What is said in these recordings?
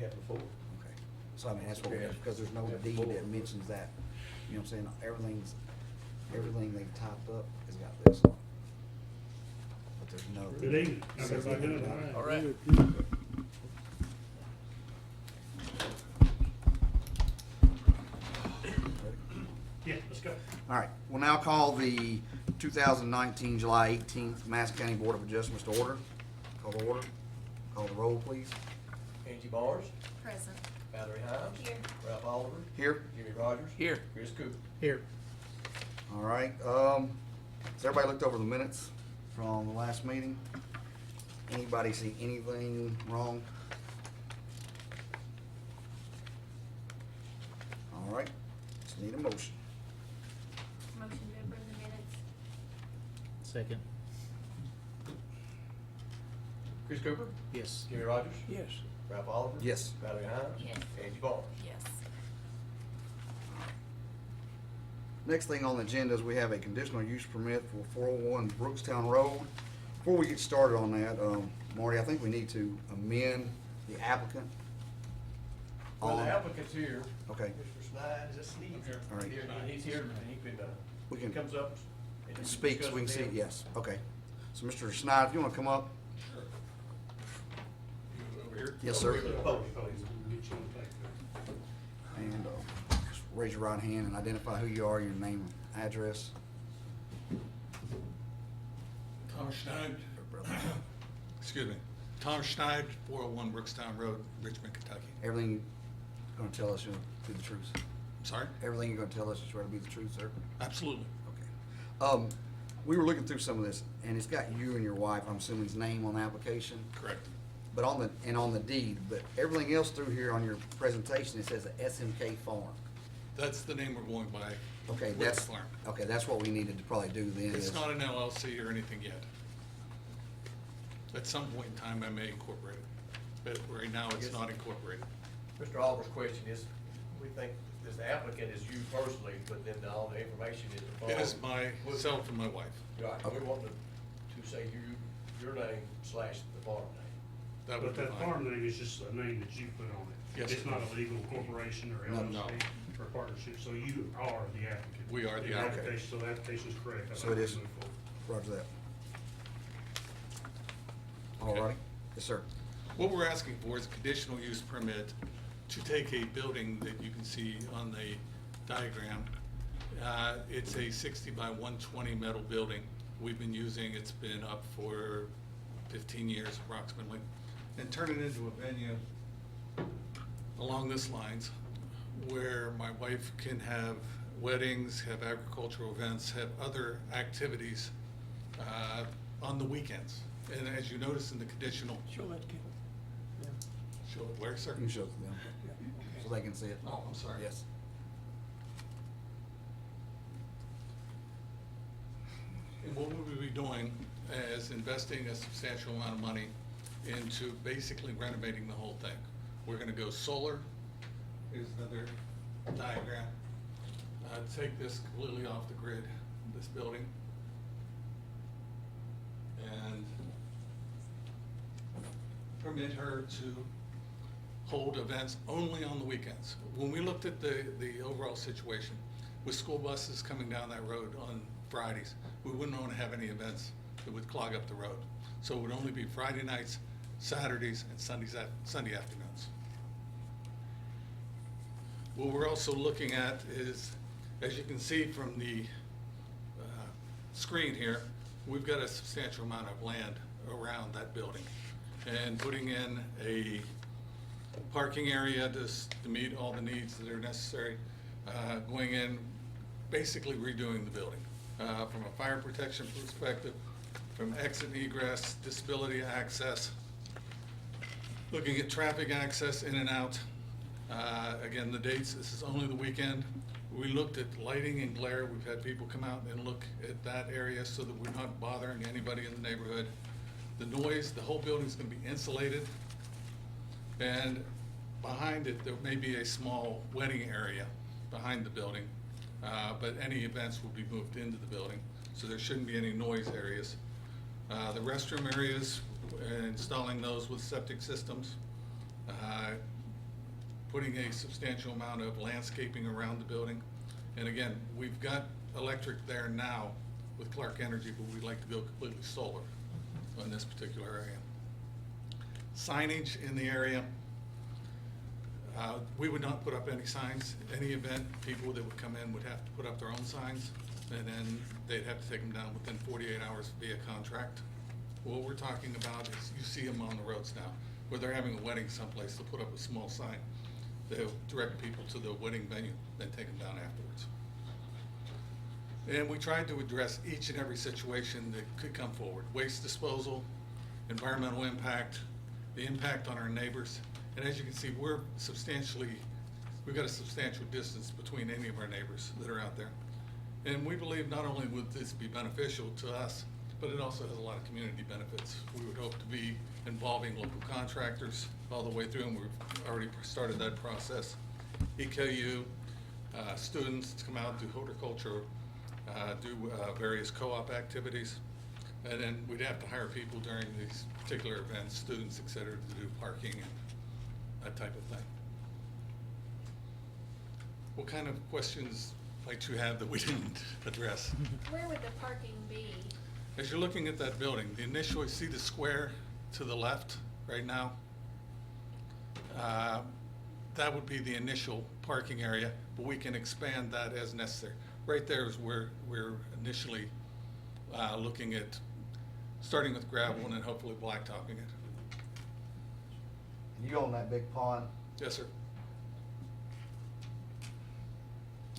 had before. Okay, so I mean, that's what we Yeah. have, because there's no Yeah, deed before. that mentions that, you know what I'm saying, everything they've typed up has got this on it. But there's no. Good evening. How's everybody doing? All right. Yeah, let's go. All right, we'll now call the 2019 July 18th Madison County Board of Adjustments to order. Call to order. Call the roll, please. Angie Barnes, Present. Valerie Hines. Here. Ralph Oliver. Here. Jimmy Rogers. Here. Chris Cooper. Here. All right, has everybody looked over the minutes from the last meeting? Anybody see anything wrong? All right, just need a motion. Motion to approve the minutes. Second. Chris Cooper. Yes. Jimmy Rogers. Yes. Ralph Oliver. Yes. Valerie Hines. Yes. Angie Barnes. Yes. Next thing on the agenda is we have a conditional use permit for 401 Brookstown Road. Before we get started on that, Marty, I think we need to amend the applicant. Well, the on- applicant's here. Okay. Mr. Snide, is that Steve here? All right. Here, he's here, and he can, We he can comes up and you Speaks, discuss we can with see, him. yes, okay. So Mr. Snyder, if you wanna come up? Over here. Yes, Over sir. here to the podium. And just raise your right hand and identify who you are, your name, address. Thomas Schneid, excuse me, Thomas Schneid, 401 Brookstown Road, Richmond, Kentucky. Everything you're gonna tell us, you'll be the truth. I'm sorry? Everything you're gonna tell us is try to be the truth, sir? Absolutely. Okay. We were looking through some of this, and it's got you and your wife, I'm assuming's name on the application, Correct. but on the deed, but everything else through here on your presentation, it says a SMK Farm. That's the name we're going by. Okay, with the that's, farm. okay, that's what we needed to probably do then. It's is- not an LLC or anything yet. At some point in time, I may incorporate it, but right now, it's Yes. not incorporated. Mr. Oliver's question is, we think this applicant is you personally, but then all the information is the farm. It is myself and my wife. Right, Okay. we want to say your name / the farm name. That But would be that fine. farm name is just a name that you put on it. Yes, It's sir. not a legal corporation or No. LLC or partnership, so you are the applicant. We are the applicant. application- So the application is correct. I'd So like it to is. move forward. Roger that. All Okay. righty, yes, sir. What we're asking for is a conditional use permit to take a building that you can see on the diagram. It's a 60 by 120 metal building we've been using. It's been up for 15 years approximately. And turn it into a venue along this lines where my wife can have weddings, have agricultural events, have other activities on the weekends. And as you notice in the conditional, Show that kid. show it where, sir? You can show it to them, so they can see it. Oh, I'm sorry. Yes. And what we will be doing is investing a substantial amount of money into basically renovating the whole thing. We're gonna go solar, here's another diagram. Take this completely off the grid, this building. And permit her to hold events only on the weekends. When we looked at the overall situation, with school buses coming down that road on Fridays, we wouldn't want to have any events that would clog up the road. So it would only be Friday nights, Saturdays, and Sunday afternoons. What we're also looking at is, as you can see from the screen here, we've got a substantial amount of land around that building. And putting in a parking area to meet all the needs that are necessary, going in, basically redoing the building. From a fire protection perspective, from exit and egress, disability access, looking at traffic access in and out. Again, the dates, this is only the weekend. We looked at lighting and glare. We've had people come out and look at that area so that we're not bothering anybody in the neighborhood. The noise, the whole building's gonna be insulated. And behind it, there may be a small wedding area behind the building. But any events will be moved into the building, so there shouldn't be any noise areas. The restroom areas, installing those with septic systems. putting a substantial amount of landscaping around the building. And again, we've got electric there now with Clark Energy, but we'd like to go completely solar on this particular area. Signage in the area. We would not put up any signs. Any event, people that would come in would have to put up their own signs, and then they'd have to take them down within 48 hours via contract. What we're talking about is, you see them on the roads now, where they're having a wedding someplace, they'll put up a small sign. They'll direct people to the wedding venue, then take them down afterwards. And we tried to address each and every situation that could come forward. Waste disposal, environmental impact, the impact on our neighbors. And as you can see, we've got a substantial distance between any of our neighbors that are out there. And we believe not only would this be beneficial to us, but it also has a lot of community benefits. We would hope to be involving local contractors all the way through, and we've already started that process. EKU, students to come out, do horticulture, do various co-op activities. And then we'd have to hire people during these particular events, students, et cetera, to do parking and that type of thing. What kind of questions might you have that we didn't address? Where would the parking be? As you're looking at that building, the initial, you see the square to the left right now? That would be the initial parking area, but we can expand that as necessary. Right there is where we're initially looking at starting with gravel and then hopefully blacktopping it. You own that big pond? Yes, sir.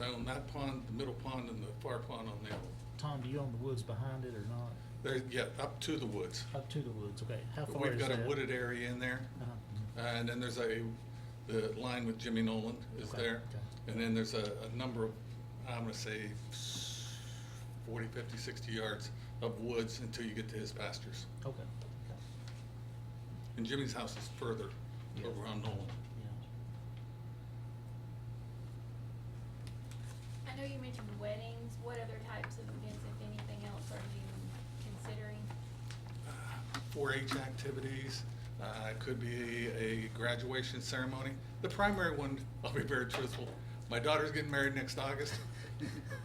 I own that pond, the middle pond, and the far pond on the other. Tom, do you own the woods behind it or not? There, yeah, up to the woods. Up to the woods, okay. How far We've is got a that? wooded area in there. Uh-huh. And then there's the line with Jimmy Nolan is Okay, there. okay. And then there's a number of, I'm gonna say 40, 50, 60 yards of woods until you get to his pastures. Okay. And Jimmy's house is further Yeah. over on Nolan. Yeah. I know you mentioned weddings. What other types of events, if anything else, are you considering? 4-H activities, it could be a graduation ceremony. The primary one, I'll be very truthful, my daughter's getting married next August,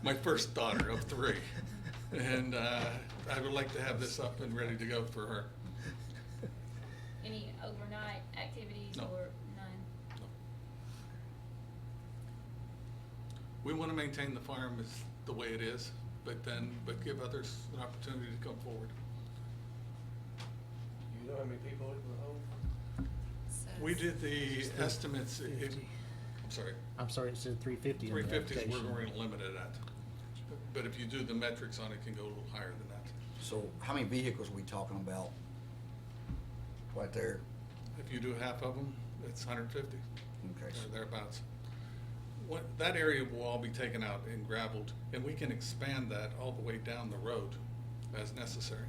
my first daughter of 3. And I would like to have this up and ready to go for her. Any overnight activities No. or none? We want to maintain the farm as the way it is, but give others an opportunity to come forward. You know how many people live in the home? We did the estimates, I'm sorry, I'm sorry, it said 350 in the 350 is application. where we're going to limit it at. But if you do the metrics on it, it can go a little higher than that. So how many vehicles are we talking about? Right there, If you do half of them, it's 150, okay. or thereabouts. That area will all be taken out and gravelled, and we can expand that all the way down the road as necessary.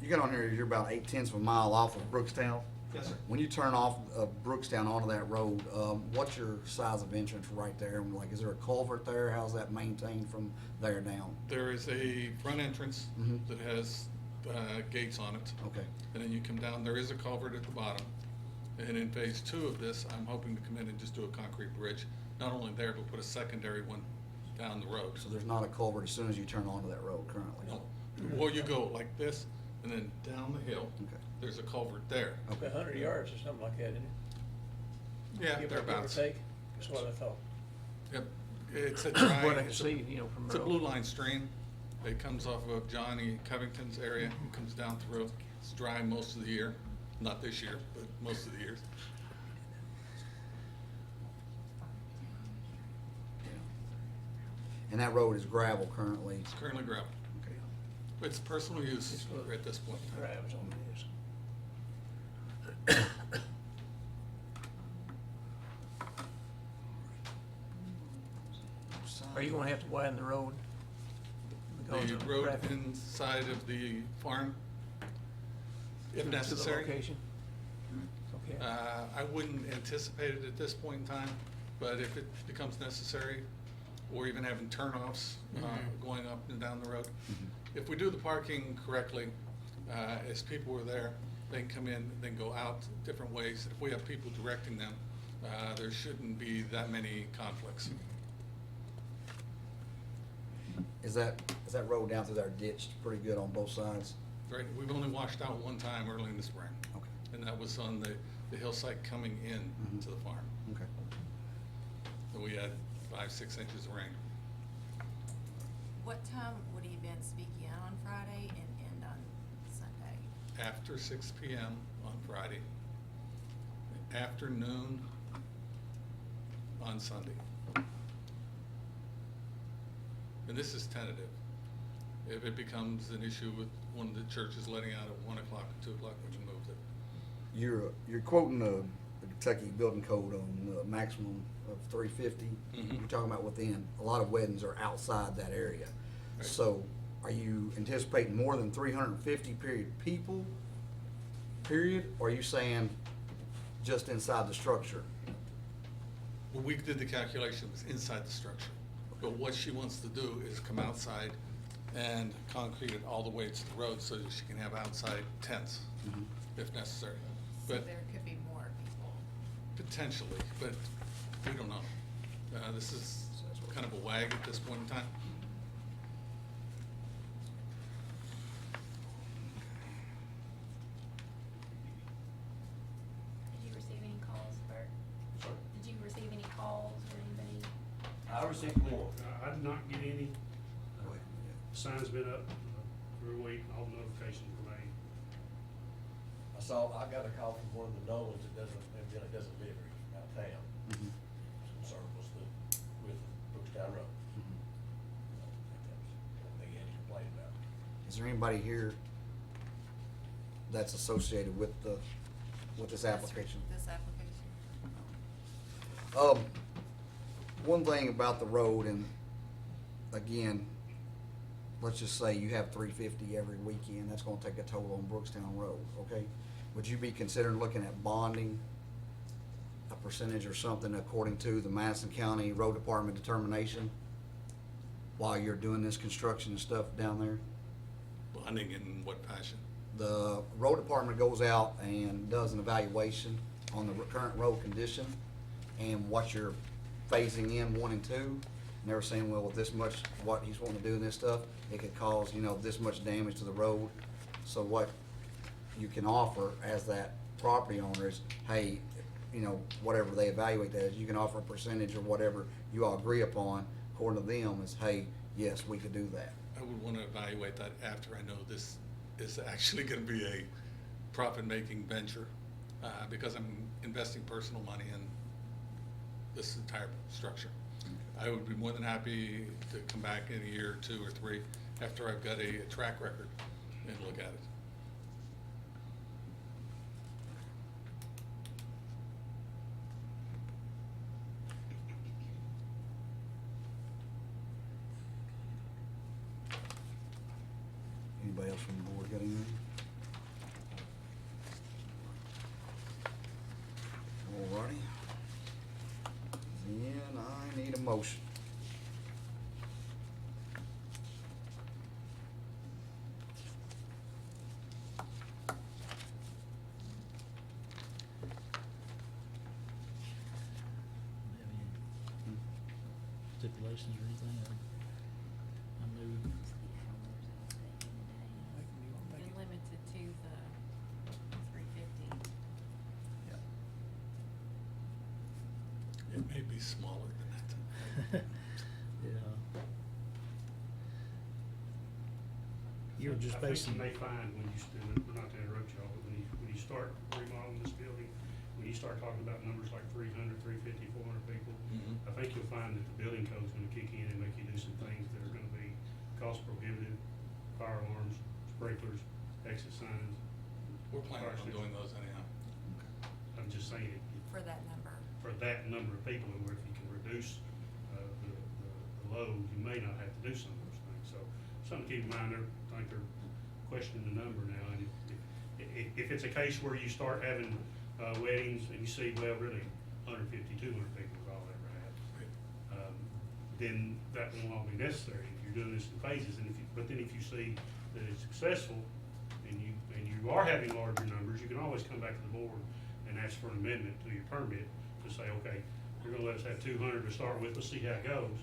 You got on here, you're about 8/10 of a mile off of Brookstown. Yes, sir. When you turn off of Brookstown onto that road, what's your size of entrance right there? And like, is there a culvert there? How's that maintained from there down? There is a front entrance Mhm. that has gates on it. Okay, And then you come down, there is a culvert at the bottom. And in phase 2 of this, I'm hoping to come in and just do a concrete bridge. Not only there, but put a secondary one down the road. so there's not a culvert as soon as you turn onto that road currently? No. Well, you go like this, and then down the hill, Okay. there's a culvert there. Okay. 100 yards or something like that, isn't it? Yeah, Give or thereabouts. take, that's what I thought. Yep, it's a dry. What I can it's a- see, you know, from It's a the blue road. line stream. It comes off of Johnny Covington's area and comes down through. It's dry most of the year, not this year, but most of the years. And that road is gravel currently? It's currently gravel. Okay. It's personal use It's good. at this point. Drives on this. Are you gonna have to widen the road? because The of road traffic inside of the farm, if to the necessary. location? Okay. I wouldn't anticipate it at this point in time, but if it becomes necessary, or even having turnoffs going up and down the road. If we do the parking correctly, as people were there, They can come in, then go out different ways. If we have people directing them, there shouldn't be that many conflicts. Is that road down through there ditched pretty good on both sides? Right, we've only washed out one time early in the spring, Okay, and that was on the hillside coming in Mhm. to the farm. okay. So we had 5-6 inches of rain. What time would events begin on Friday and end on Sunday? After 6 PM on Friday, afternoon on Sunday. And this is tentative. If it becomes an issue with one of the churches letting out at 1 o'clock or 2 o'clock, we can move it. You're quoting the Kentucky Building Code on the maximum of 350. Mhm. You're talking about within. A lot of weddings are outside that area. Right. So are you anticipating more than 350 people, period? Or are you saying just inside the structure? Well, we did the calculations inside the structure, but what she wants to do is come outside and concrete it all the way to the road so that she can have outside tents Mhm. if necessary. So But there could be more people. potentially, but we don't know. This is kind of a wag at this point in time. Did you receive any calls, Bert? Sorry? Did you receive any calls or anybody? I received more. I did not get any. Go ahead. Signs been up for a week, all the notifications were made. I got a call from one of the Nolans that doesn't live here, out of town. Mhm. Concern was with Brookstown Road. Mhm. They had to complain about. Is there anybody here that's associated with this application? This application. One thing about the road, and again, let's just say you have 350 every weekend, that's gonna take a toll on Brookstown Road, okay? Would you be considering looking at bonding a percentage or something according to the Madison County Road Department determination while you're doing this construction and stuff down there? Bonding in what fashion? The road department goes out and does an evaluation on the current road condition and what you're phasing in 1 and 2. And they're saying, well, with this much, what he's wanting to do in this stuff, it could cause, this much damage to the road. So what you can offer as that property owner is, hey, whatever they evaluate that as, you can offer a percentage or whatever you all agree upon, according to them, is, hey, yes, we could do that. I would want to evaluate that after I know this is actually going to be a profit-making venture, because I'm investing personal money in this entire structure. I would be more than happy to come back in a year, 2 or 3, after I've got a track record and look at it. Anybody else from the board got anything? Alrighty. Then I need a motion. Have any stipulations or anything? I move. Been limited to the 350. It may be smaller than that. Yeah. You were just I think basing. you may find when you, not to interrupt y'all, but when you start remodeling this building, when you start talking about numbers like 300, 350, 400 people, Mhm. I think you'll find that the building code's gonna kick in and make you do some things that are gonna be cost prohibitive, fire alarms, sprinklers, exit signs. We're planning on doing those anyhow. I'm just saying, For that number. for that number of people, and where if you can reduce, the load, you may not have to do some of those things. So, something to keep in mind, I think they're questioning the number now, and if it's a case where you start having, weddings and you see, well, really, 150, 200 people is all they ever had, then that won't all be necessary if you're doing this in phases, but then if you see that it's successful, and you are having larger numbers, you can always come back to the board and ask for an amendment to your permit to say, okay, you're gonna let us have 200 to start with, let's see how it goes.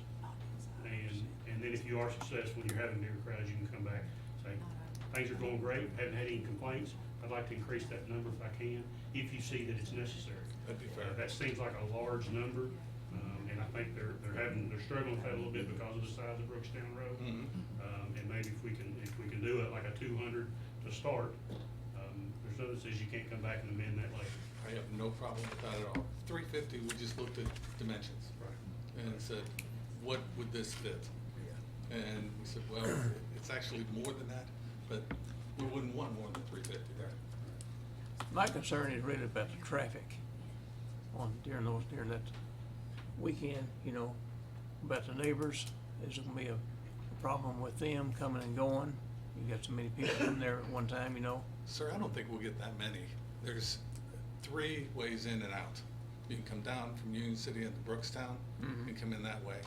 And then if you are successful and you're having bigger crowds, you can come back and say, things are going great, haven't had any complaints, I'd like to increase that number if I can, if you see that it's necessary. That'd be fair. That seems like a large number, and I think they're struggling with that a little bit because of the size of Brookstown Road. Mhm. And maybe if we can do it like a 200 to start, there's nothing that says you can't come back and amend that later. I have no problem with that at all. 350, we just looked at dimensions Right. and said, what would this fit? And we said, well, it's actually more than that, but we wouldn't want more than 350. My concern is really about the traffic during that weekend, you know, about the neighbors. Is there gonna be a problem with them coming and going? You got so many people in there at one time, you know? Sir, I don't think we'll get that many. There's 3 ways in and out. You can come down from Union City into Brookstown and come in that way.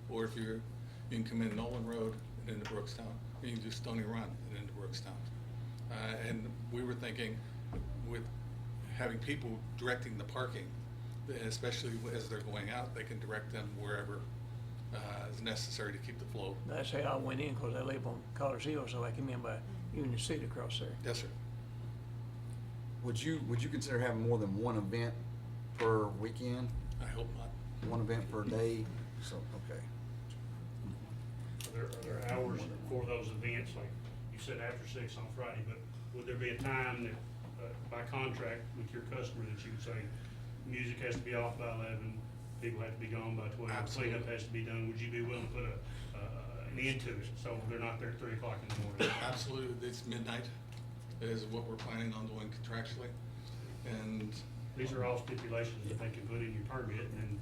Or if you can come in Nolan Road and into Brookstown, or you can do Stony Run and into Brookstown. And we were thinking with having people directing the parking, especially as they're going out, they can direct them wherever is necessary to keep the flow. That's how I went in, cause I live on Colliers Hill, so I came in by Union City across there. Yes, sir. Would you consider having more than one event per weekend? I hope not. One event per day? So, okay. Are there hours for those events, like you said after 6 on Friday, but would there be a time that, by contract with your customer, that you would say, music has to be off by 11, people have to be gone by 12, Absolutely. cleanup has to be done? Would you be willing to put an end to it, so they're not there at 3 o'clock in the morning? Absolutely, it's midnight is what we're planning on doing contractually. And These are all stipulations that they can put in your permit, and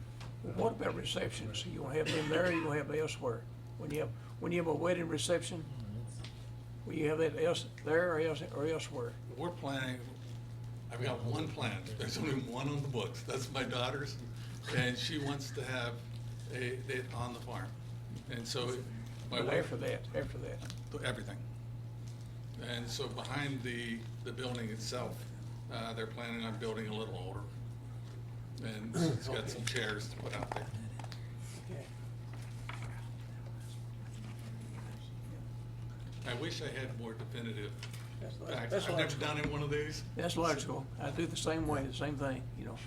What about receptions? You gonna have them there, or you gonna have them elsewhere? When you have a wedding reception, will you have that there or elsewhere? we're planning, I've got one plan. There's only one on the books. That's my daughter's. And she wants to have it on the farm. And so my But wife, after that. everything. And so behind the building itself, they're planning on building a little older. And it's got some chairs to put out there. I wish I had more definitive facts. That's I've never logical. done in one of these. That's logical. I do the same way, the same thing, you know.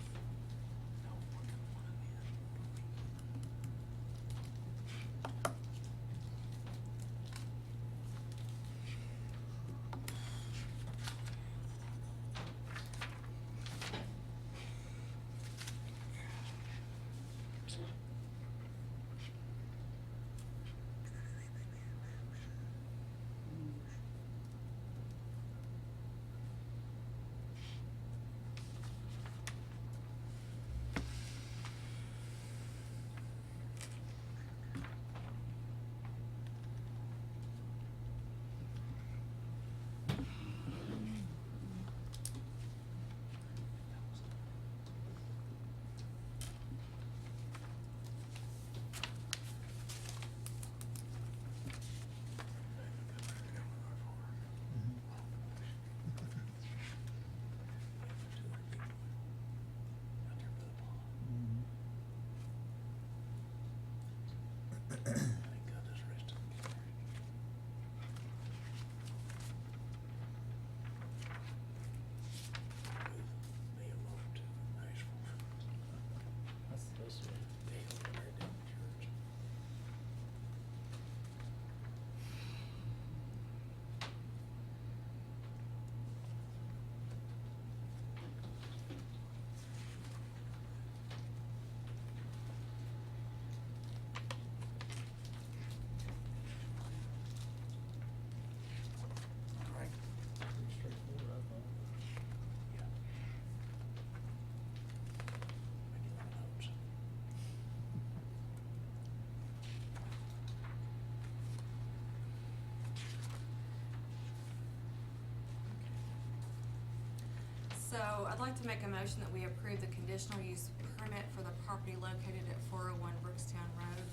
So I'd like to make a motion that we approve the conditional use permit for the property located at 401 Brookstown Road.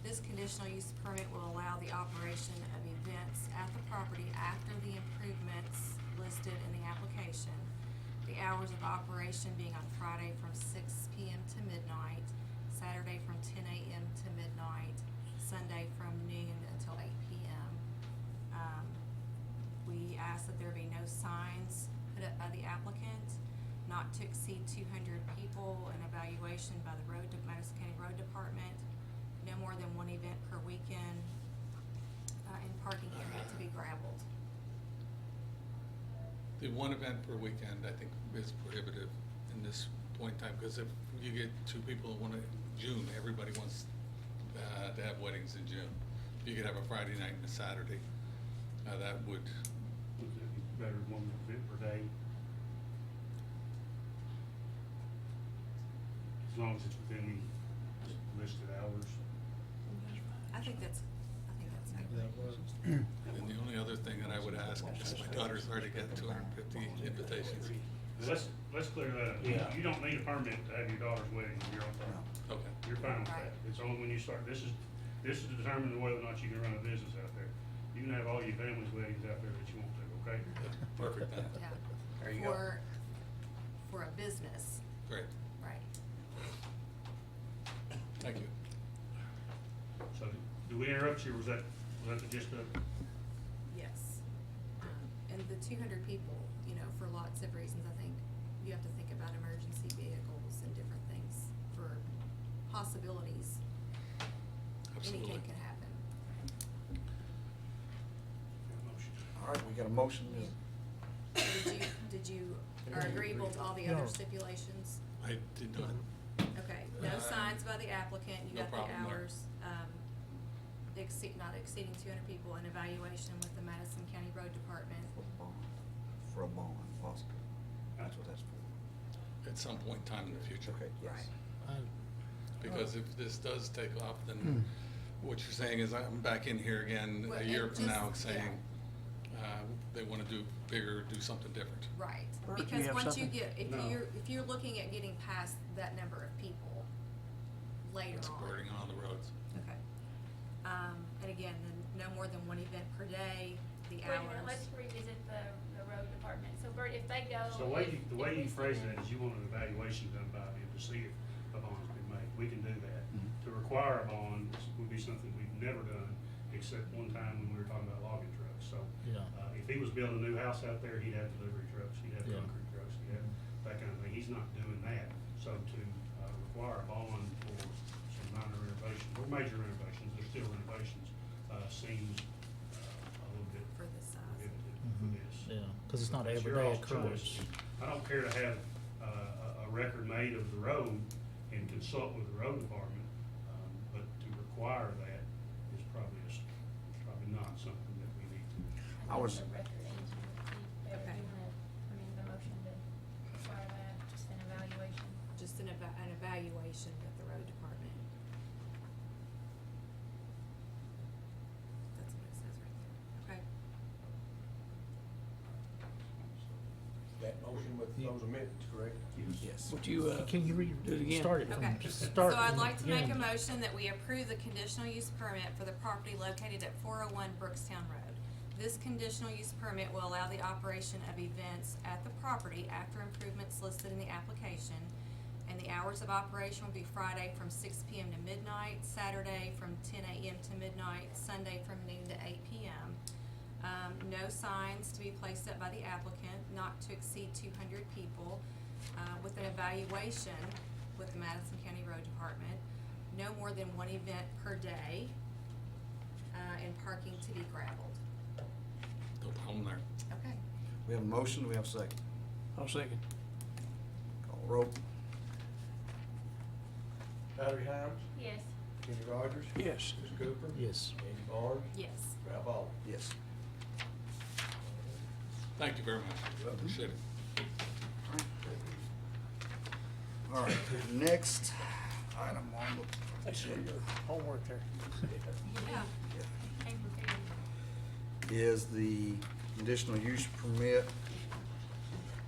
This conditional use permit will allow the operation of events at the property after the improvements listed in the application. The hours of operation being on Friday from 6 PM to midnight, Saturday from 10 AM to midnight, Sunday from noon until 8 PM. We ask that there be no signs put up by the applicant, not to exceed 200 people, an evaluation by the Madison County Road Department, no more than one event per weekend, and parking area to be gravelled. The one event per weekend, I think, is prohibitive in this point in time, because if you get two people that want to, June, everybody wants to have weddings in June. If you could have a Friday night and a Saturday, that would, Would it be better than one event per day? As long as it's within the listed hours. I think that's That okay. works. and the only other thing that I would ask is my daughter's already got 250 invitations. Let's clear that up. You don't need a permit to have your daughter's wedding on your own property. Okay. You're fine with Right. that. It's only when you start, this is to determine whether or not you can run a business out there. You can have all your family's weddings out there that you want to, okay? Perfect, then. Yeah. There you go. For a business, Great, right. thank you. So, do we interrupt you, or was that the gist of it? Yes. And the 200 people, for lots of reasons, I think you have to think about emergency vehicles and different things for possibilities. Absolutely. Anything can happen. Motion. All right, we got a motion. Did you are agreeable to all the other No. stipulations? I did not, Okay, no signs by the applicant, you no got the problem there. hours, not exceeding 200 people, and evaluation with the Madison County Road Department. For a bond, possibly. That's what that's for. at some point in time in the future. Okay, yes. Right. Because if this does take off, then what you're saying is I'm back in here again Well, a year it from now just- saying, they want to do bigger, do something different. Right, Bert, do you because have once you something? get, No. if you're looking at getting past that number of people later It's on. burning on the roads. Okay. And again, then no more than one event per day, the Wait a minute, hours. let's revisit the road department. So Bert, if they go. So the way you phrase that is you want an evaluation done by them to see if a bond's been made. We can do that. Mhm. To require a bond would be something we've never done, except one time when we were talking about logging trucks. So, Yeah. if he was building a new house out there, he'd have delivery trucks, he'd have Yeah. concrete trucks, he'd have that kind of thing. He's not doing that. So to, require a bond for some minor renovations, or major renovations, they're still renovations, seems, a little bit For this size. prohibitive for Mhm. this. Yeah, 'cause it's not That's your everyday all's choice. occurrence. I don't care to have a record made of the road and consult with the road department, but to require that is probably not something that we need to. I was- The record agent, Okay. the motion to require that, just an evaluation. Just an evaluation with the road department. That's what it says right there. Okay. That motion with those amendments, correct? Yes. Would you, Can you do it again? start it Okay, from, so start I'd from like the to make a beginning? motion that we approve the conditional use permit for the property located at 401 Brookstown Road. This conditional use permit will allow the operation of events at the property after improvements listed in the application, and the hours of operation will be Friday from 6 PM to midnight, Saturday from 10 AM to midnight, Sunday from noon to 8 PM. No signs to be placed up by the applicant, not to exceed 200 people, with an evaluation with the Madison County Road Department, no more than one event per day, and parking to be gravelled. No problem there. Okay. We have a motion, do we have a second? I'll second. Call the roll. Valerie Hines, Yes. Kenny Rogers, Yes. Chris Cooper, Yes. Andy Barnes, Yes. Ralph Ball. Yes. Thank you very much. Appreciate it. All right, next item on the. Homework there. Yeah. Came prepared. Is the conditional use permit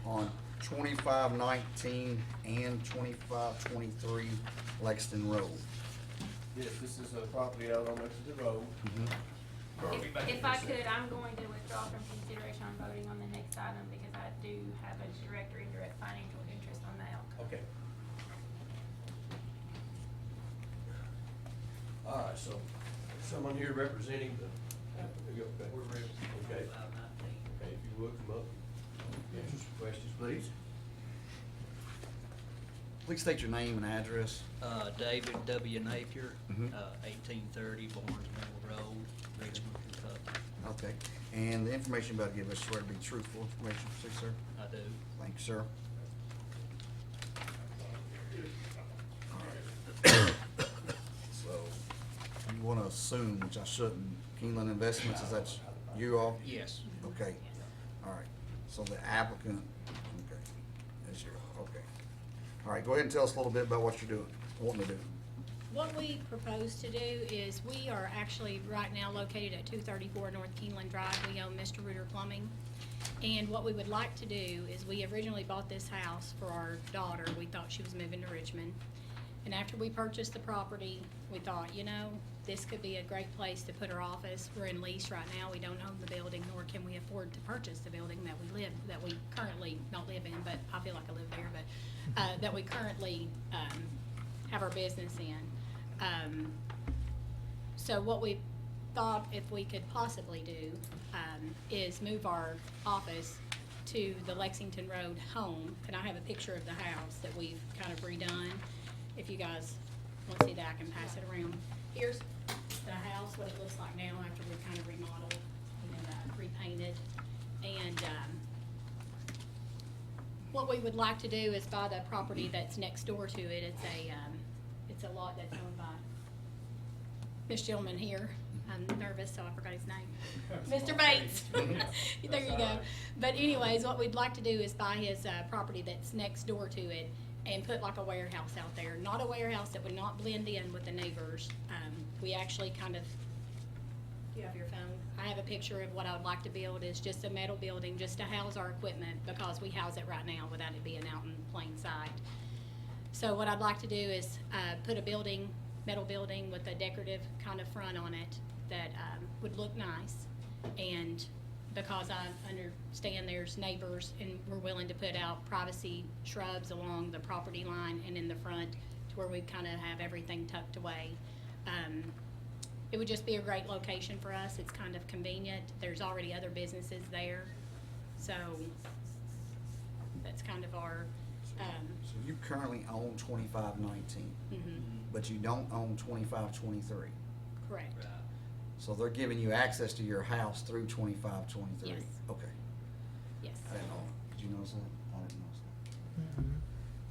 on 2519 and 2523 Lexington Road. Yes, this is a property out on Exeter Road. If I could, I'm going to withdraw from consideration on voting on the next item because I do have a direct or indirect financial interest on that outcome. Okay. All right, so someone here representing the, okay. We're ready. Okay. Okay, if you would, come up, answer some questions, please. Please state your name and address. David W. Napier, Mhm. 1830 Barnes Mill Road, Richmond, Kentucky. Okay. And the information you're about to give us, swear to be truthful information, please, sir? I do. Thank you, sir. So, you wanna assume, which I shouldn't, Keeneland Investments, is that you all? Yes. Okay, all right. So the applicant, okay, is your, okay. All right, go ahead and tell us a little bit about what you're doing, wanting to do. What we propose to do is, we are actually right now located at 234 North Keeneland Drive. We own Mr. Rooter Plumbing. And what we would like to do is, we originally bought this house for our daughter. We thought she was moving to Richmond. And after we purchased the property, we thought, you know, this could be a great place to put her office. We're in lease right now. We don't own the building, nor can we afford to purchase the building that we currently not live in, but I feel like I live there, but, that we currently, have our business in. So what we thought if we could possibly do, is move our office to the Lexington Road home. And I have a picture of the house that we've kind of redone. If you guys want to see that, I can pass it around. Here's the house, what it looks like now after we've kind of remodeled and repainted. And what we would like to do is buy the property that's next door to it. It's a lot that's owned by this gentleman here. I'm nervous, so I forgot his name. Mr. Bates. There you go. But anyways, what we'd like to do is buy his property that's next door to it and put like a warehouse out there. Not a warehouse that would not blend in with the neighbors. We actually kind of, do you have your phone? I have a picture of what I would like to build. Is just a metal building just to house our equipment, because we house it right now without it being out in plain sight. So what I'd like to do is put a building, metal building with a decorative kind of front on it that would look nice. And because I understand there's neighbors and we're willing to put out privacy shrubs along the property line and in the front to where we kind of have everything tucked away. It would just be a great location for us. It's kind of convenient. There's already other businesses there. So that's kind of our, So you currently own 2519, but you don't own 2523. correct. Right. So they're giving you access to your house through 2523? Yes. Okay. Yes. I didn't know. Did you notice that? I didn't notice that.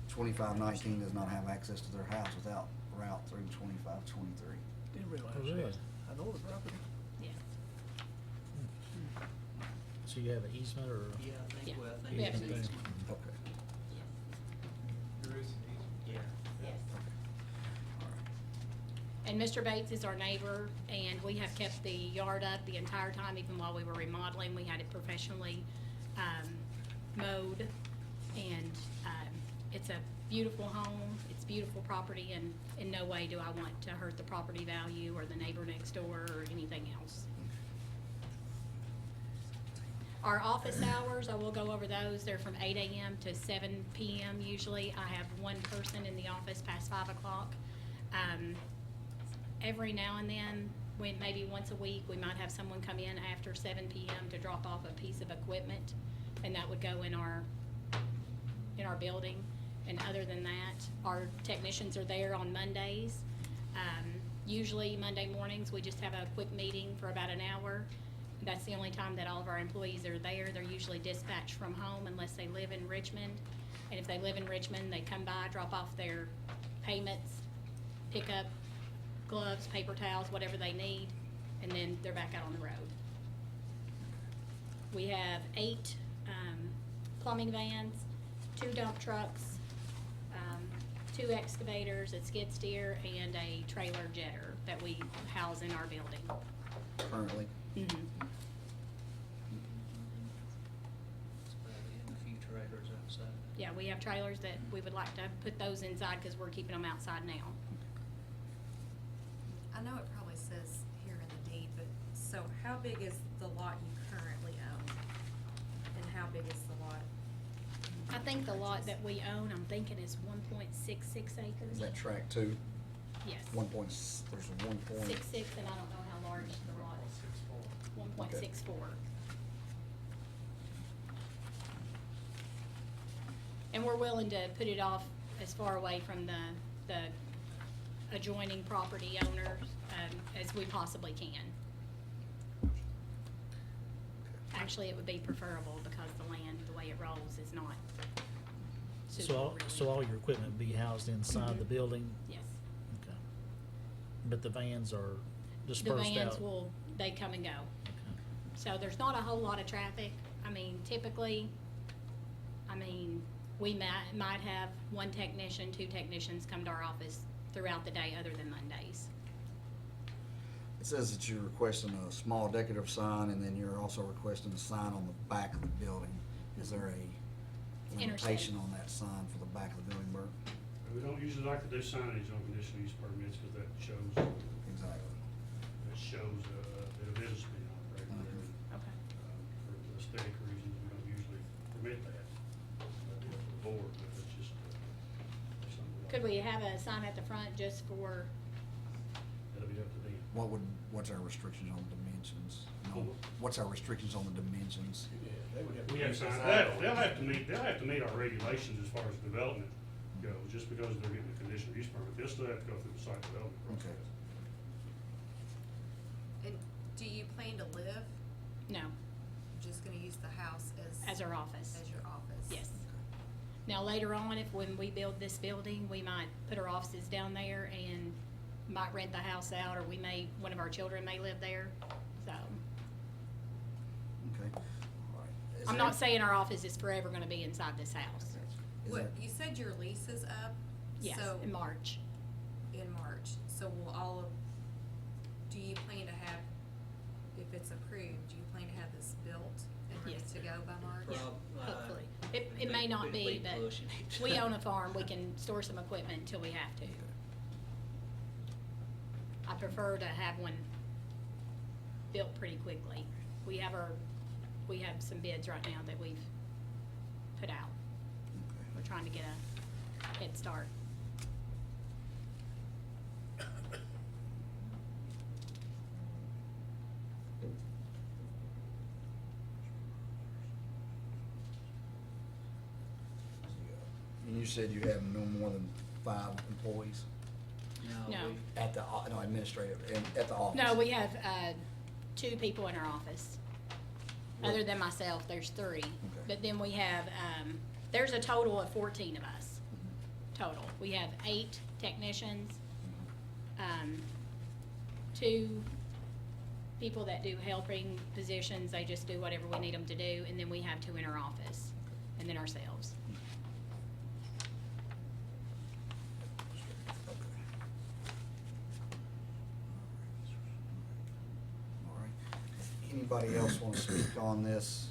2519 does not have access to their house without route through 2523. Didn't realize Oh, really? that. I know the property. Yes. So you have an easement or? Yeah, Yeah. well, I We think have it's an next easement. one. Okay. Yeah. Yes. All right. And Mr. Bates is our neighbor, and we have kept the yard up the entire time, even while we were remodeling. We had it professionally mowed, and it's a beautiful home. It's beautiful property, and in no way do I want to hurt the property value or the neighbor next door or anything else. Our office hours, I will go over those. They're from 8 a.m. to 7 p.m. usually. I have one person in the office past 5 o'clock. Every now and then, maybe once a week, we might have someone come in after 7 p.m. to drop off a piece of equipment, and that would go in our building. And other than that, our technicians are there on Mondays. Usually Monday mornings, we just have a quick meeting for about an hour. That's the only time that all of our employees are there. They're usually dispatched from home unless they live in Richmond. And if they live in Richmond, they come by, drop off their payments, pick up gloves, paper towels, whatever they need, and then they're back out on the road. We have 8 plumbing vans, 2 dump trucks, 2 excavators, a skid steer, and a trailer jetter that we house in our building. Currently? Mhm. That's about it, and a few trailers outside. Yeah, we have trailers that we would like to put those inside because we're keeping them outside now. know it probably says here in the deed, but, so how big is the lot you currently own? And how big is the lot? I think the lot that we own, I'm thinking is 1.66 acres. Is that track two? Yes. There's a 1 point. 66, and I don't know how large the lot is. 1.64. And we're willing to put it off as far away from the adjoining property owners, as we possibly can. Actually, it would be preferable because the land, the way it rolls, is not suitable, really. So all your equipment would be housed inside the building? Yes. Okay. But the vans are The dispersed out? vans will, they come and go. Okay. So there's not a whole lot of traffic. I mean, typically, we might have one technician, 2 technicians come to our office throughout the day other than Mondays. It says that you're requesting a small decorative sign, and then you're also requesting a sign on the back of the building. Is there a limitation Interstate. on that sign for the back of the building, Bert? We don't usually like to do signage on conditional use permits, because that shows, Exactly. that it is being operated there. Okay. For aesthetic reasons, we don't usually permit that. That'd be up to the board, but it's just, something like. Could we have a sign at the front just for, That'll be up to them. What's our restrictions on dimensions? No, what's our restrictions on the dimensions? Yeah, they would have to. We have use signed, the sign. they'll have to meet our regulations as far as development goes, just because they're getting a conditional use permit, they'll still have to go through the site development Okay. process. And do you plan to live? no, You're just gonna use the house as our office? as your office? Yes. Now, later on, when we build this building, we might put our offices down there and might rent the house out, or one of our children may live there, so. Okay. All right. Is I'm there- not saying our office is forever gonna be inside this house. Is What, there- you said your lease is up? Yes, So, in March. in March, so do you plan to have, if it's approved, do you plan to have this built and ready Yes. to go by March? Hopefully. It may not be, but we own a farm, we can store some equipment until we have to. I prefer to have one built pretty quickly. We have some bids right now that we've put out. We're trying to get a head start. And you said you have no more than 5 employees No. at the, administrative, at the office? No, we have, 2 people in our office. Other than myself, there's 3. But then we have, there's a total of 14 of us, total. We have 8 technicians, 2 people that do helping positions, they just do whatever we need them to do, and then we have 2 in our office, and then ourselves. All right. Anybody else want to speak on this?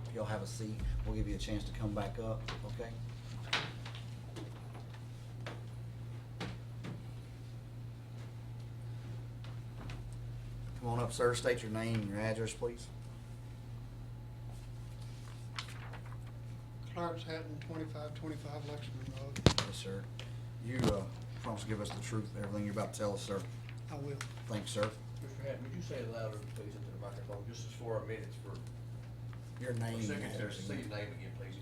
If you'll have a seat, we'll give you a chance to come back up, okay? Come on up, sir. State your name and your address, please. Clarence Hatton, 2525 Lexington Road. Yes, sir. You promise to give us the truth, everything you're about to tell us, sir. I will. Thanks, sir. Mr. Hatton, would you say it louder, please, into the microphone, just as for our minutes for Your name and secretary, address. say your name again, please.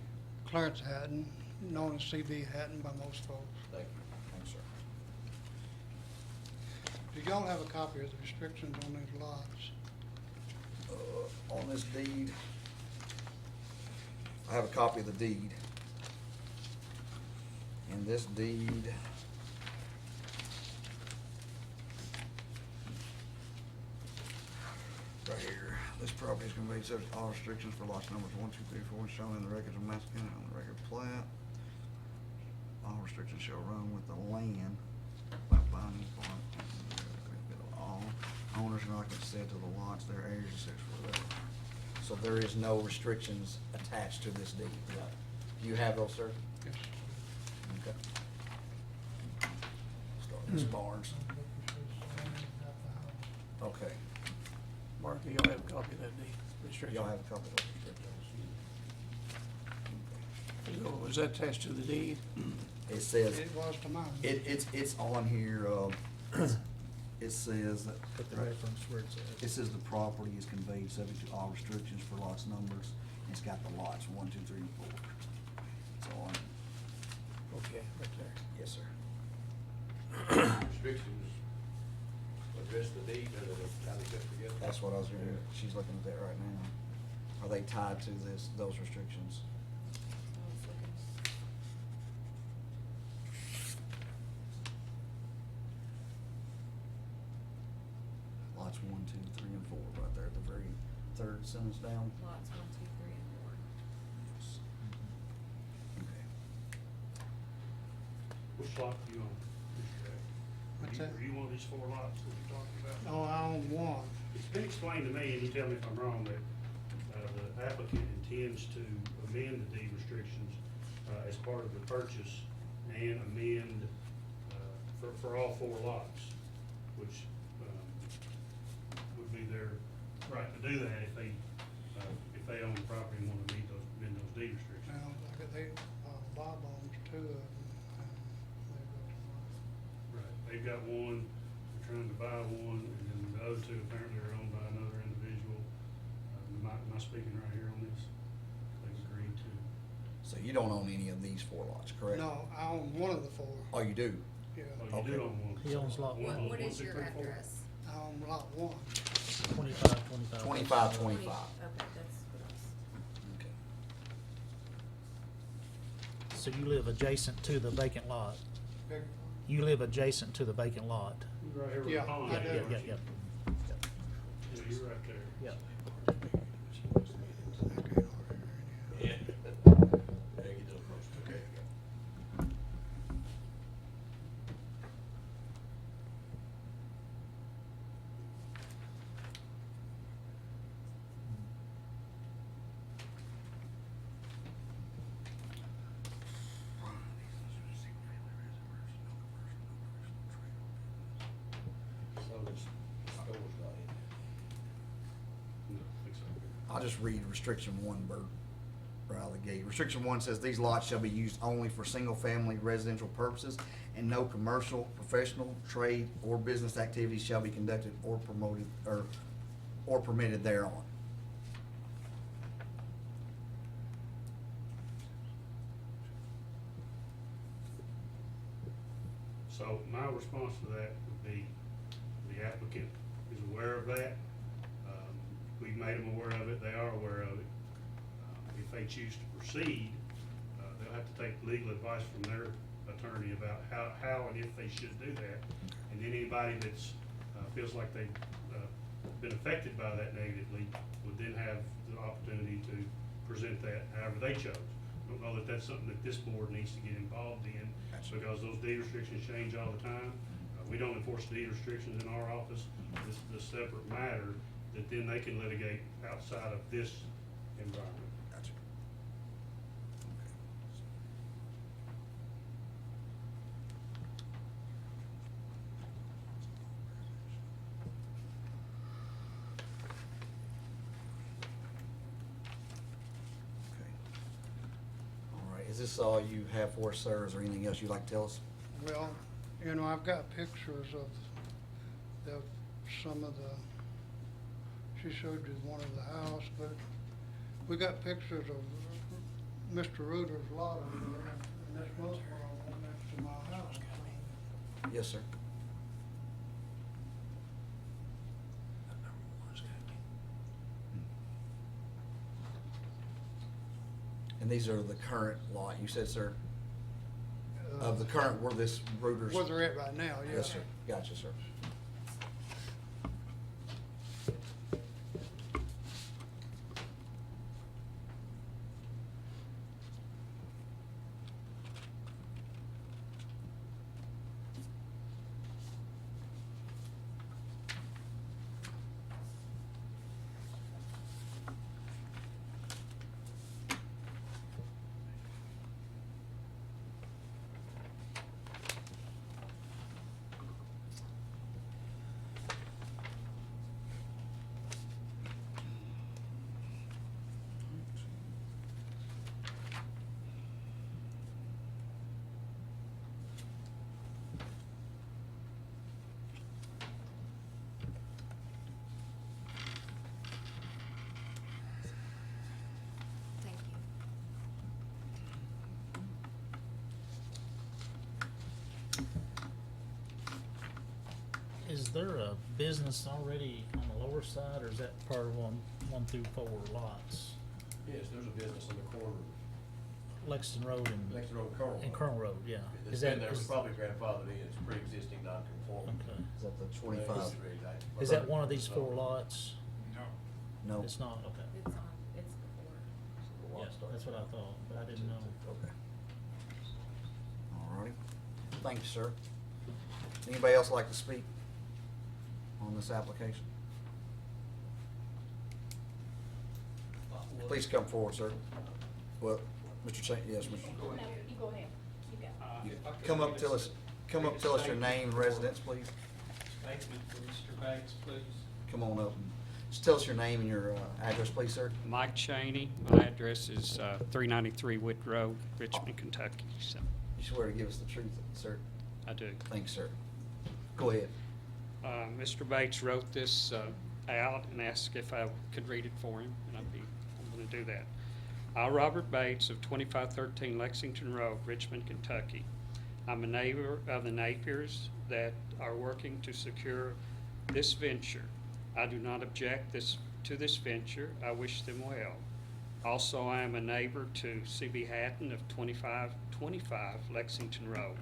Clarence Hatton, known as C.B. Hatton by most folks. Thank you. Thanks, sir. Do y'all have a copy of the restrictions on these lots? On this deed, I have a copy of the deed. And this deed right here, this property is gonna be subject to all restrictions for lots numbers 1, 2, 3, 4, shown in the records of Madison County on the record plat. All restrictions shall run with the land by binding upon all owners and occupants said to the lots, their areas, etc. whatever. So there is no restrictions attached to this deed. Do you have those, sir? Yes. Okay. Start with Ms. Barnes. Okay. Martha, y'all have a copy of that deed restriction? Y'all have a couple of restrictions. So was that attached to the deed? It says, It was to mine. it's on here, it says, that- Put the reference where it it says. says the property is conveyed subject to all restrictions for lots numbers. It's got the lots 1, 2, 3, and 4. So on, Okay, right there. yes, sir. Restrictions address the deed, or the county kept together? That's what I was gonna, she's looking at that right now. Are they tied to those restrictions? Lots 1, 2, 3, and 4, right there at the very third sentence down. Lots 1, 2, 3, and 4. Okay. Which lot do you own, Mr. Ray? What's Are that? you one of these 4 lots that you're talking about? Oh, I own one. It's been explained to me, and you tell me if I'm wrong, that the applicant intends to amend the deed restrictions as part of the purchase and amend for all 4 lots, which would be their right to do that if they own the property and want to amend those deed restrictions. Well, Bob owns 2 of them. Right, they've got one, they're trying to buy one, and then the other 2 apparently are owned by another individual. Am I speaking right here on this? They've agreed to. So you don't own any of these 4 lots, correct? No, I own one of the 4, Oh, you do? yeah. Oh, you do Okay. own one. He owns lot One, one. What one, is two, your three, four. address? I own lot 1. 25, 25. 25, 20 25. Okay, that's what I was. Okay. So you live adjacent to the vacant lot? Big- You live adjacent to the vacant lot? You're right here with the Yeah, pond. I out do. there, Yeah, aren't yeah, you? Yeah, you're right there. yeah. Yeah. Yeah, get to the first. Okay. So this store's not in No, I think so. I'll just read restriction 1, Bert, right out of the gate. Restriction 1 says these lots shall be used only for single-family residential purposes, and no commercial, professional, trade, or business activities shall be conducted or promoted, or permitted thereon. So my response to that would be, the applicant is aware of that. We've made them aware of it, they are aware of it. If they choose to proceed, they'll have to take legal advice from their attorney about how and if they should do that. And then anybody that's, feels like they've been affected by that negatively would then have the opportunity to present that however they chose. I don't know that that's something that this board needs to get involved in, because those deed restrictions change all the time. We don't enforce deed restrictions in our office. This is a separate matter that then they can litigate outside of this environment. Gotcha. Okay. All right, is this all you have for us, sir? Is there anything else you'd like to tell us? Well, I've got pictures of some of the, she showed you one of the house, but we got pictures of Mr. Reuter's lot over there, and that's most of all next to my house. Yes, sir. And these are the current lot, you said, sir? Of the current, where this Reuters? Where they're at right now, yeah. Yes, sir. Gotcha, sir. there a business already on the lower side, or is that part of one through 4 lots? Yes, there's a business on the corner, Lexington Road next and, to Colonel. and Colonel Road, yeah. It's Is that, been there, is, it's probably grandfathered in, it's pre-existing non-conforming. okay. Is that the 25? Is that one of these 4 lots? No. It's not, okay. It's on, it's before. Yeah, that's what I thought, but I didn't know. Okay. All righty. Thank you, sir. Anybody else like to speak on this application? Please come forward, sir. Well, Mr. St., yes, Mr. No, you go ahead, you go. Come up, tell us your name and residence, please. Statement for Mr. Bates, please. Come on up. and Just tell us your name and your address, please, sir. Mike Cheney. My address is 393 Wood Road, Richmond, Kentucky. So You swear to give us the truth, sir. I do. Thanks, sir. Go ahead. Mr. Bates wrote this out and asked if I could read it for him, and I'm going to do that. I, Robert Bates of 2513 Lexington Road, Richmond, Kentucky. I'm a neighbor of the Napiers that are working to secure this venture. I do not object to this venture. I wish them well. Also, I am a neighbor to C.B. Hatton of 2525 Lexington Road.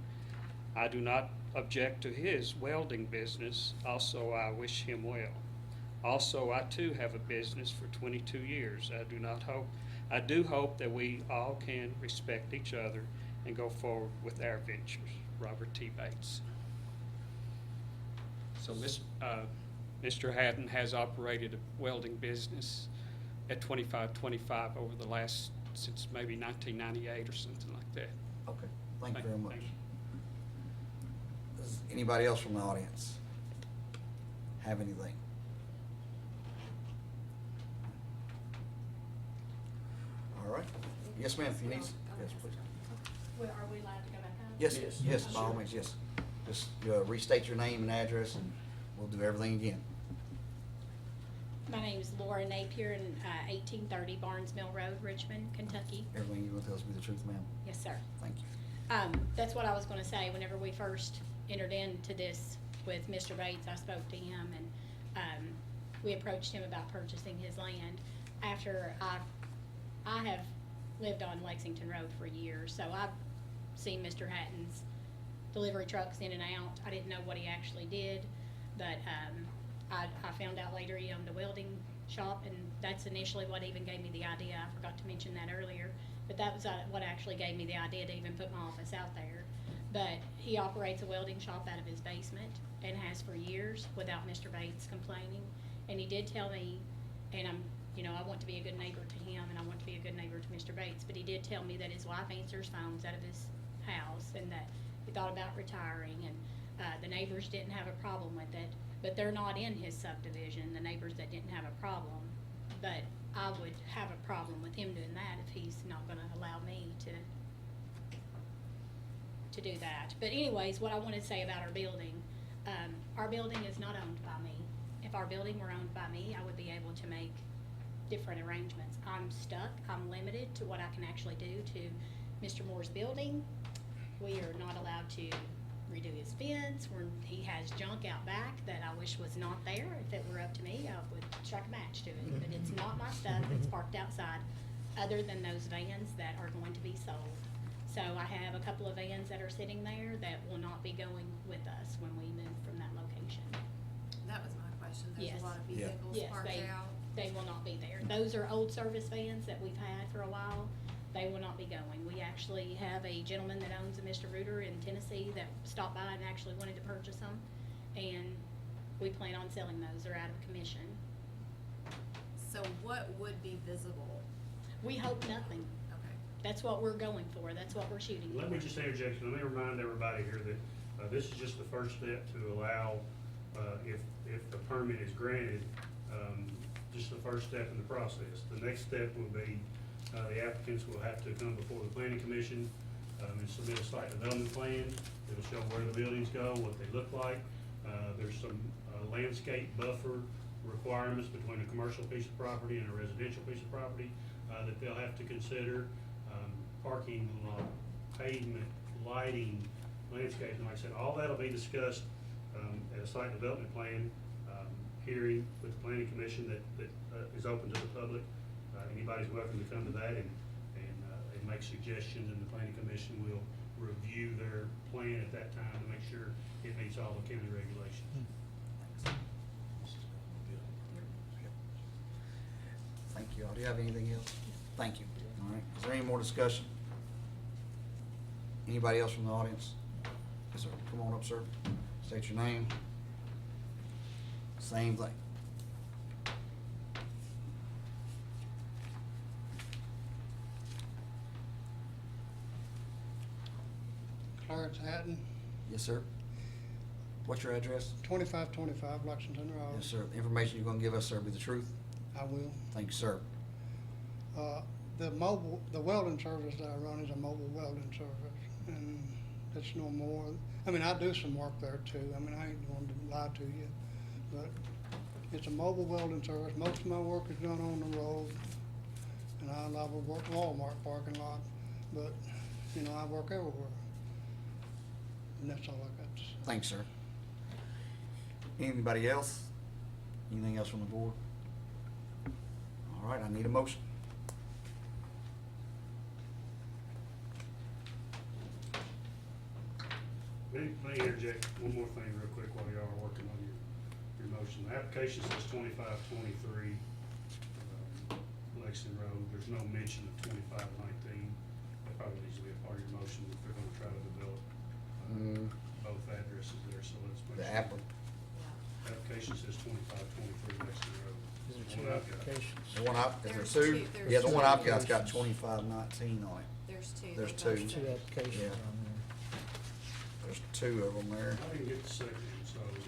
I do not object to his welding business. Also, I wish him well. Also, I too have a business for 22 years. I do hope that we all can respect each other and go forward with our ventures. Robert T. Bates. So Mr. Hatton has operated a welding business at 2525 over the last, since maybe 1998 or something like that. Okay. Thank you very much. Thank you. Does anybody else from the audience have anything? All right. Yes, ma'am, if you need, yes, please. Well, are we allowed to go back home? Yes, Yes. yes, by all means, yes. Just restate your name and address, and we'll do everything again. My name is Laura Napier, and 1830 Barnes Mill Road, Richmond, Kentucky. Everything you will tell us be the truth, ma'am. Yes, sir. Thank you. That's what I was gonna say. Whenever we first entered into this with Mr. Bates, I spoke to him, and we approached him about purchasing his land. After I have lived on Lexington Road for years, so I've seen Mr. Hatton's delivery trucks in and out. I didn't know what he actually did, but I found out later he owned a welding shop, and that's initially what even gave me the idea. I forgot to mention that earlier, but that was what actually gave me the idea to even put my office out there. But he operates a welding shop out of his basement and has for years without Mr. Bates complaining. And he did tell me, and I want to be a good neighbor to him, and I want to be a good neighbor to Mr. Bates, but he did tell me that his wife answers phones out of his house, and that he thought about retiring, and the neighbors didn't have a problem with it, but they're not in his subdivision, the neighbors that didn't have a problem. But I would have a problem with him doing that if he's not gonna allow me to do that. But anyways, what I wanted to say about our building is not owned by me. If our building were owned by me, I would be able to make different arrangements. I'm stuck, I'm limited to what I can actually do to Mr. Moore's building. We are not allowed to redo his fence, he has junk out back that I wish was not there. If it were up to me, I would strike a match to it, but it's not my stuff, it's parked outside, other than those vans that are going to be sold. So I have a couple of vans that are sitting there that will not be going with us when we move from that location. That was my question. Yes. There's a lot of Yeah. vehicles Yes, parked out. they will not be there. Those are old service vans that we've had for a while. They will not be going. We actually have a gentleman that owns a Mr. Rooter in Tennessee that stopped by and actually wanted to purchase them. And we plan on selling those. They're out of commission. So what would be visible? We hope nothing. Okay. That's what we're going for. That's what we're shooting for. Let me just interject, let me remind everybody here that this is just the first step to allow, if the permit is granted, just the first step in the process. The next step will be, the applicants will have to come before the planning commission and submit a site development plan. It'll show where the buildings go, what they look like. There's some landscape buffer requirements between a commercial piece of property and a residential piece of property that they'll have to consider. Parking lot, pavement, lighting, landscaping, like I said, all that'll be discussed at a site development plan hearing with the planning commission that is open to the public. Anybody's welcome to come to that and make suggestions, and the planning commission will review their plan at that time to make sure it meets all the county regulations. Thank you all. Do you have anything else? Thank you. All right. Is there any more discussion? Anybody else from the audience? Yes, sir. Come on up, sir. State your name. Same thing. Clarence Hatton, Yes, sir. What's your address? 2525 Lexington Road. Yes, sir. The information you're gonna give us, sir, be the truth? I will. Thank you, sir. The welding service that I run is a mobile welding service, and it's no more. I mean, I do some work there too. I mean, I ain't going to lie to you, but it's a mobile welding service. Most of my work is done on the road, and I love to work Walmart parking lot, but, you know, I work everywhere. And that's all I got to say. Thanks, sir. Anybody else? Anything else from the board? All right, I need a motion. Let me interject one more thing real quick while y'all are working on your motion. The application says 2523 Lexington Road. There's no mention of 2519. That probably needs to be a part of your motion if they're gonna try to develop both addresses there, so let's make The sure. Application says 2523 Lexington Road. Is there The two one I've got. applications? The one is there There's two? two. Yeah, the one I've There's got's got two. 2519 on it. There's two. There's They both two. Two say- applications Yeah. on there. There's two of them there. I didn't get the second one, so as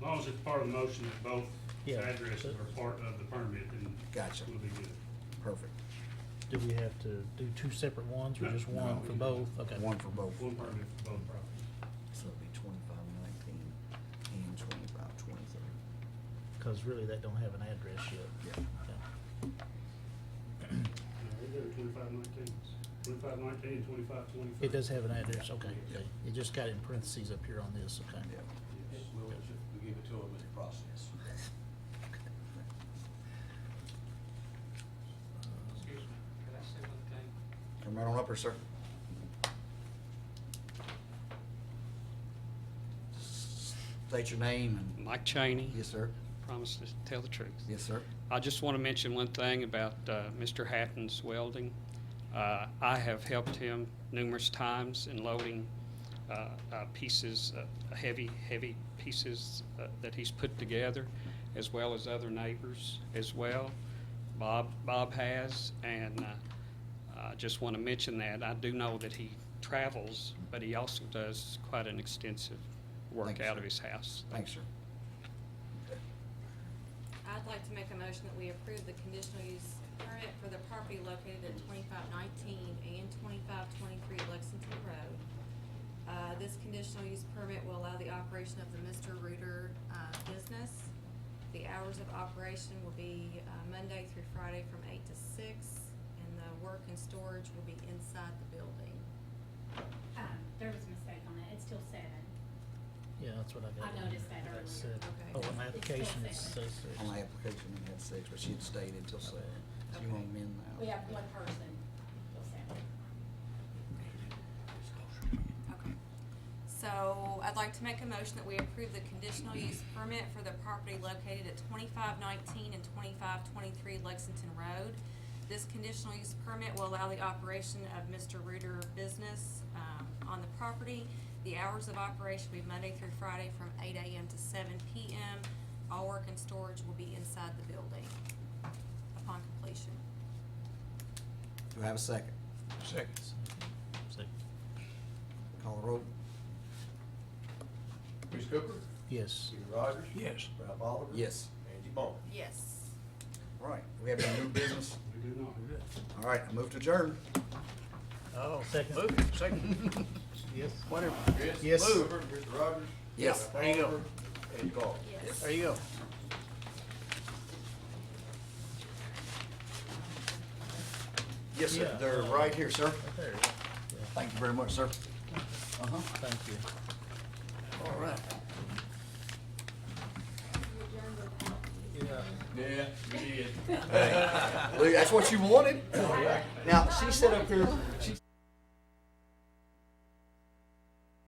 long as it's part of the motion that both Yeah. addresses are part of the permit, then Gotcha. we'll be good. Perfect. Do we have to do two separate ones or No, just no, one we for do. both? Okay. One for both. One permit for both properties. So it'll be 2519 and 2523. Cause really that don't have an address yet. Yeah. Okay. No, they're 2519. 2519 and 2523. It does have an address, okay. Okay. You just got it in parentheses up here on this, okay. Yeah. We give it to them in the process. Excuse me, could I say one thing? Come right on up here, sir. State your name and, Mike Cheney. yes, sir. Promise to tell the truth. Yes, sir. I just want to mention one thing about Mr. Hatton's welding. I have helped him numerous times in loading pieces, heavy pieces that he's put together, as well as other neighbors as well. Bob has, and I just want to mention that. I do know that he travels, but he also does quite an extensive work Thank you, out sir. of his house. Thanks, sir. I'd like to make a motion that we approve the conditional use permit for the property located at 2519 and 2523 Lexington Road. This conditional use permit will allow the operation of the Mr. Reuter business. The hours of operation will be Monday through Friday from 8 to 6, and the work and storage will be inside the building. There was a mistake on it, it's till 7. Yeah, that's what I got. I noticed that That's earlier. it. Okay. Oh, on the It's application still it seven. says six. On the application, it had 6, but she had stayed until 7. So you want to amend that? We have one person till 7. Okay. So I'd like to make a motion that we approve the conditional use permit for the property located at 2519 and 2523 Lexington Road. This conditional use permit will allow the operation of Mr. Reuter business on the property. The hours of operation will be Monday through Friday from 8 a.m. to 7 p.m. All work and storage will be inside the building upon completion. Do I have a second? Second. Second. Call the roll. Chris Cooper, Yes. Peter Rogers, Yes. Ralph Oliver. Yes. Angie Bowman. Yes. All right. We have any new business? We do not. All right, I move to adjourn. Oh, second. Move it, second. Yes. Whatever. Chris Yes. Cooper, Mr. Rogers. Yes. There you go. Oliver, Angie Bowman. Yes. There you go. Yes, sir. Yeah. They're right here, sir. Right there. Yeah. Thank you very much, sir. Uh-huh. Thank you. All right. Yeah, you did. Hey, look, that's what you wanted. Now, she said up here, she